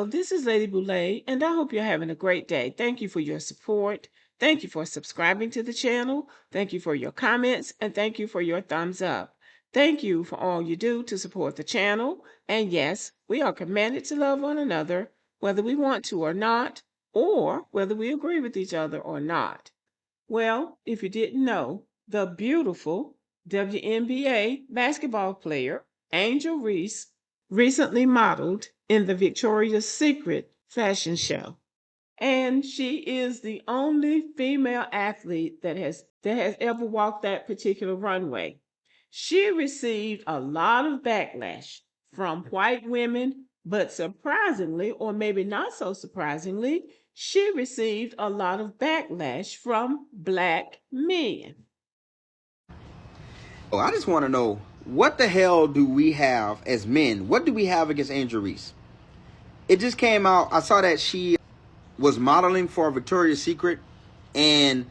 this is Lady Boulay, and I hope you're having a great day. Thank you for your support. Thank you for subscribing to the channel. Thank you for your comments, and thank you for your thumbs up. Thank you for all you do to support the channel. And yes, we are commanded to love one another, whether we want to or not, or whether we agree with each other or not. Well, if you didn't know, the beautiful WNBA basketball player, Angel Reese, recently modeled in the Victoria's Secret fashion show. And she is the only female athlete that has ever walked that particular runway. She received a lot of backlash from white women, but surprisingly, or maybe not so surprisingly, she received a lot of backlash from Black men. Oh, I just want to know, what the hell do we have as men? What do we have against Angel Reese? It just came out. I saw that she was modeling for Victoria's Secret, and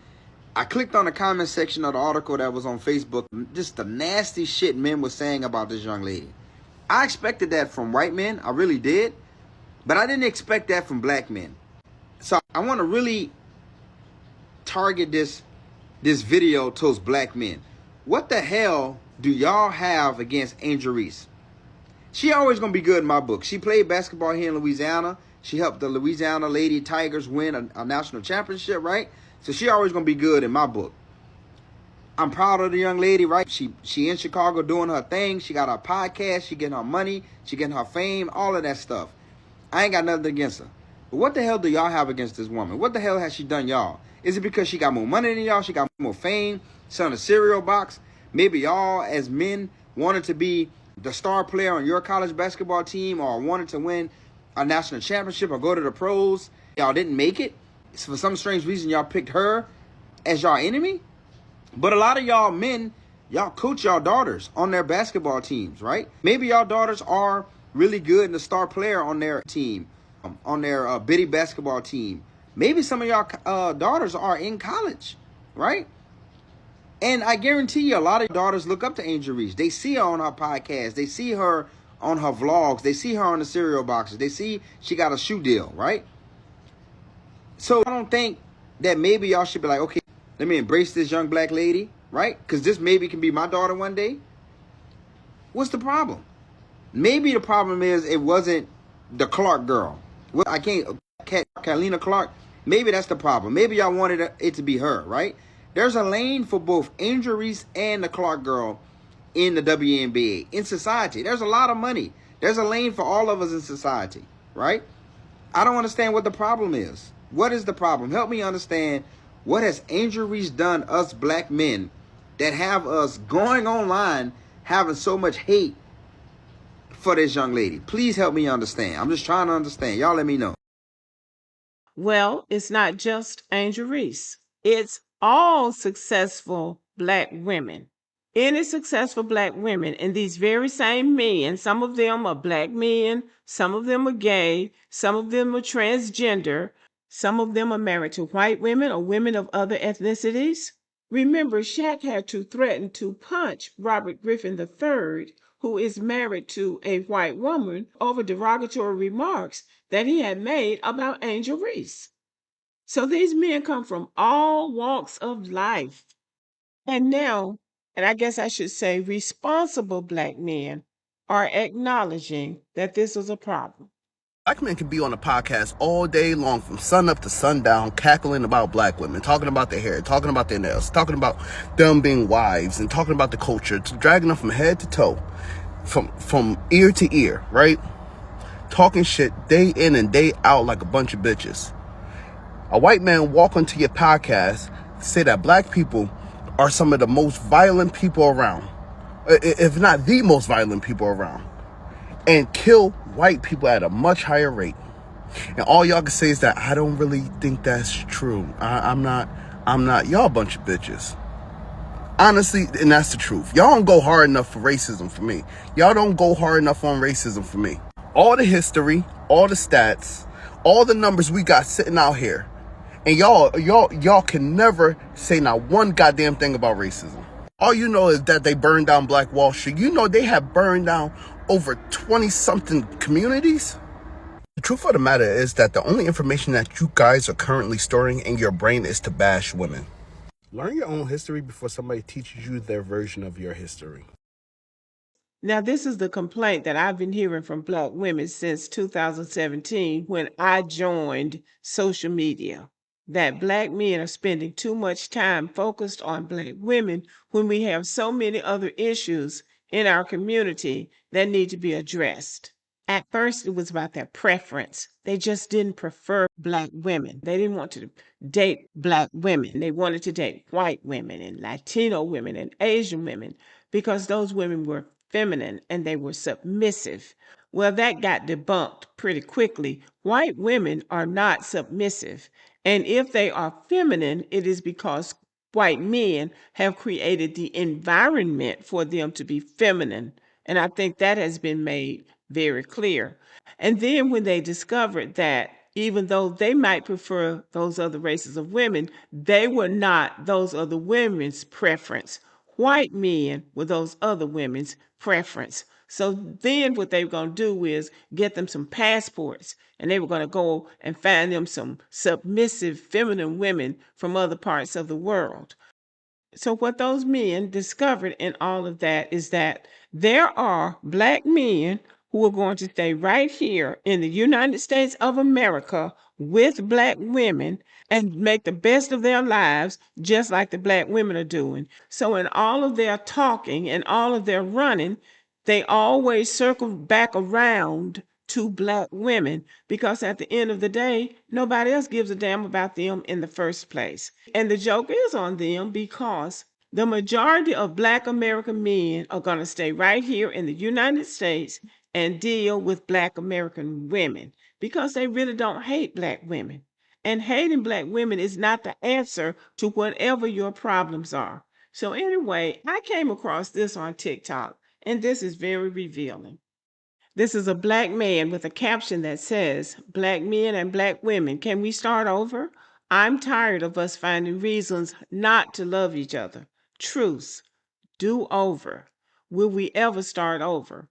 I clicked on the comment section of the article that was on Facebook. Just the nasty shit men were saying about this young lady. I expected that from white men. I really did. But I didn't expect that from black men. So I want to really target this video towards black men. What the hell do y'all have against Angel Reese? She always going to be good in my book. She played basketball here in Louisiana. She helped the Louisiana Lady Tigers win a national championship, right? So she always going to be good in my book. I'm proud of the young lady, right? She in Chicago doing her thing. She got her podcast. She getting her money. She getting her fame, all of that stuff. I ain't got nothing against her. But what the hell do y'all have against this woman? What the hell has she done y'all? Is it because she got more money than y'all? She got more fame? Selling a cereal box? Maybe y'all as men wanted to be the star player on your college basketball team, or wanted to win a national championship or go to the pros. Y'all didn't make it. So for some strange reason, y'all picked her as y'all enemy. But a lot of y'all men, y'all coach y'all daughters on their basketball teams, right? Maybe y'all daughters are really good and the star player on their team, on their bitty basketball team. Maybe some of y'all daughters are in college, right? And I guarantee you, a lot of daughters look up to Angel Reese. They see her on her podcast. They see her on her vlogs. They see her on the cereal boxes. They see she got a shoe deal, right? So I don't think that maybe y'all should be like, okay, let me embrace this young black lady, right? Because this maybe can be my daughter one day. What's the problem? Maybe the problem is it wasn't the Clark girl. Well, I can't, Kalina Clark. Maybe that's the problem. Maybe y'all wanted it to be her, right? There's a lane for both Angel Reese and the Clark girl in the WNBA, in society. There's a lot of money. There's a lane for all of us in society, right? I don't understand what the problem is. What is the problem? Help me understand, what has Angel Reese done us black men that have us going online having so much hate for this young lady? Please help me understand. I'm just trying to understand. Y'all let me know. Well, it's not just Angel Reese. It's all successful black women. Any successful black women, and these very same men, some of them are black men, some of them are gay, some of them are transgender, some of them are married to white women or women of other ethnicities. Remember, Shaq had to threaten to punch Robert Griffin III, who is married to a white woman, over derogatory remarks that he had made about Angel Reese. So these men come from all walks of life. And now, and I guess I should say responsible black men are acknowledging that this is a problem. Black men can be on a podcast all day long, from sun up to sundown, cackling about black women, talking about their hair, talking about their nails, talking about them being wives, and talking about the culture, dragging them from head to toe, from ear to ear, right? Talking shit day in and day out like a bunch of bitches. A white man walk onto your podcast, say that black people are some of the most violent people around, if not the most violent people around, and kill white people at a much higher rate. And all y'all can say is that I don't really think that's true. I'm not. Y'all a bunch of bitches. Honestly, and that's the truth. Y'all don't go hard enough for racism for me. Y'all don't go hard enough on racism for me. All the history, all the stats, all the numbers we got sitting out here, and y'all can never say not one goddamn thing about racism. All you know is that they burned down Black Wall Street. You know they have burned down over 20-something communities. The truth of the matter is that the only information that you guys are currently storing in your brain is to bash women. Learn your own history before somebody teaches you their version of your history. Now, this is the complaint that I've been hearing from Black women since 2017 when I joined social media, that Black men are spending too much time focused on Black women when we have so many other issues in our community that need to be addressed. At first, it was about their preference. They just didn't prefer Black women. They didn't want to date Black women. They wanted to date white women and Latino women and Asian women because those women were feminine and they were submissive. Well, that got debunked pretty quickly. White women are not submissive. And if they are feminine, it is because white men have created the environment for them to be feminine. And I think that has been made very clear. And then when they discovered that even though they might prefer those other races of women, they were not those other women's preference. White men were those other women's preference. So then what they were going to do is get them some passports, and they were going to go and find them some submissive feminine women from other parts of the world. So what those men discovered in all of that is that there are Black men who are going to stay right here in the United States of America with Black women and make the best of their lives just like the Black women are doing. So in all of their talking and all of their running, they always circle back around to Black women because at the end of the day, nobody else gives a damn about them in the first place. And the joke is on them because the majority of Black American men are going to stay right here in the United States and deal with Black American women because they really don't hate Black women. And hating Black women is not the answer to whatever your problems are. So anyway, I came across this on TikTok, and this is very revealing. This is a Black man with a caption that says, "Black men and Black women, can we start over? I'm tired of us finding reasons not to love each other. Truce. Do over. Will we ever start over?"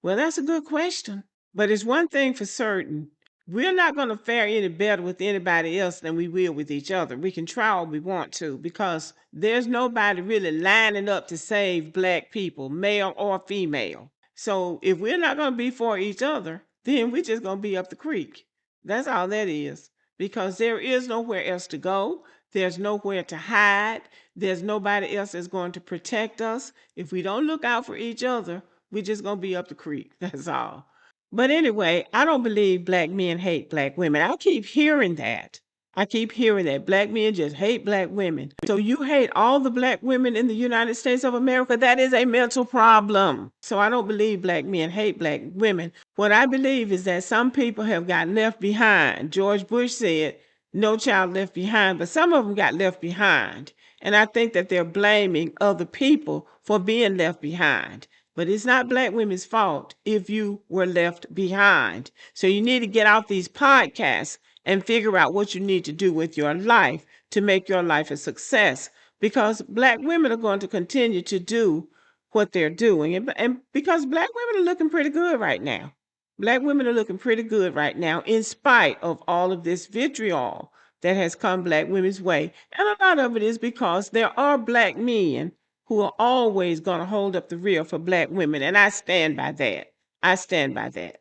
Well, that's a good question. But it's one thing for certain. We're not going to fare any better with anybody else than we will with each other. We can try all we want to because there's nobody really lining up to save Black people, male or female. So if we're not going to be for each other, then we're just going to be up the creek. That's all that is. Because there is nowhere else to go. There's nowhere to hide. There's nobody else that's going to protect us. If we don't look out for each other, we're just going to be up the creek. That's all. But anyway, I don't believe Black men hate Black women. I keep hearing that. I keep hearing that Black men just hate Black women. So you hate all the Black women in the United States of America? That is a mental problem. So I don't believe Black men hate Black women. What I believe is that some people have gotten left behind. George Bush said, "No child left behind," but some of them got left behind. And I think that they're blaming other people for being left behind. But it's not Black women's fault if you were left behind. So you need to get off these podcasts and figure out what you need to do with your life to make your life a success. Because Black women are going to continue to do what they're doing. And because Black women are looking pretty good right now. Black women are looking pretty good right now in spite of all of this vitriol that has come Black women's way. And a lot of it is because there are Black men who are always going to hold up the rear for Black women. And I stand by that. I stand by that.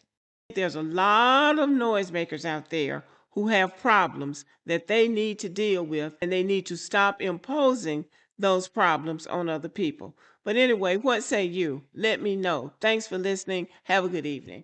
There's a lot of noisemakers out there who have problems that they need to deal with, and they need to stop imposing those problems on other people. But anyway, what say you? Let me know. Thanks for listening. Have a good evening.